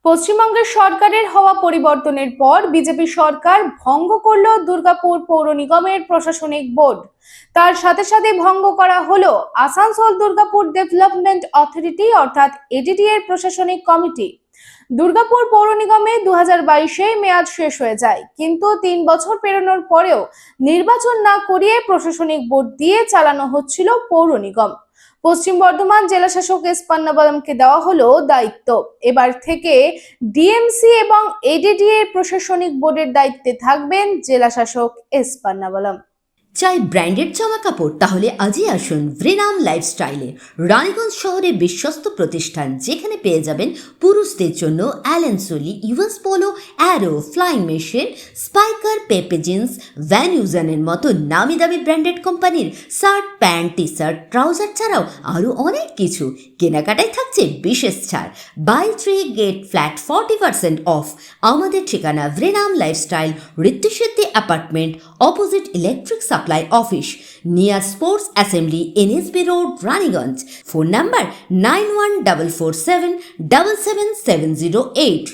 পশ্চিমবঙ্গের সরকারের হওয়া পরিবর্তনের পর বিজেপি সরকার ভঙ্গ করল দুর্গাপুর পৌর নিগমের প্রশাসনিক বোর্ড। তার সাথে সাথে ভঙ্গ করা হলো আসানসোল দুর্গাপুর ডেভেলপমেন্ট অথরিটি অর্থাৎ এডিডি এর প্রশাসনিক কমিটি। দুর্গাপুর পৌর নিগমে 2022-এ মেয়াদ শেষ হয়ে যায়, কিন্তু 3 বছর পেরোনোর পরেও নির্বাচন না করিয়ে প্রশাসনিক বোর্ড দিয়ে চালানো হচ্ছিল পৌর নিগম। পশ্চিম বর্ধমান জেলা শাসক এস পান্নাবালামকে দেওয়া হলো দায়িত্ব। এবার থেকে ডিএমসি এবং এডিডি এর প্রশাসনিক বোর্ডের দায়িত্বে থাকবেন জেলা শাসক এস পান্নাবালাম। চাই ব্র্যান্ডেড জামা কাপড়? তাহলে আজই আসুন ভ্রেনাম লাইফস্টাইলে। রানীগঞ্জ শহরে বিশ্বস্ত প্রতিষ্ঠান, যেখানে পেয়ে যাবেন পুরুষদের জন্য Allen Solly, US Polo, Arrow, Flying Machine, Spykar, Pepe Jeans, Van ইউজানের মতো নামি দামি ব্র্যান্ডেড কোম্পানির shirt, pant, T shirt, trouser ছাড়াও আরও অনেক কিছু। কেনাকাটায় থাকছে বিশেষ ছাড়, বাই 3 গেট ফ্ল্যাট 40% অফ। আমাদের ঠিকানা ভ্রেনাম lifestyle, Ritusiddhi apartment, opposite electric supply office, near sports assembly, NSB road, Raniganj. Phone number 9144777708।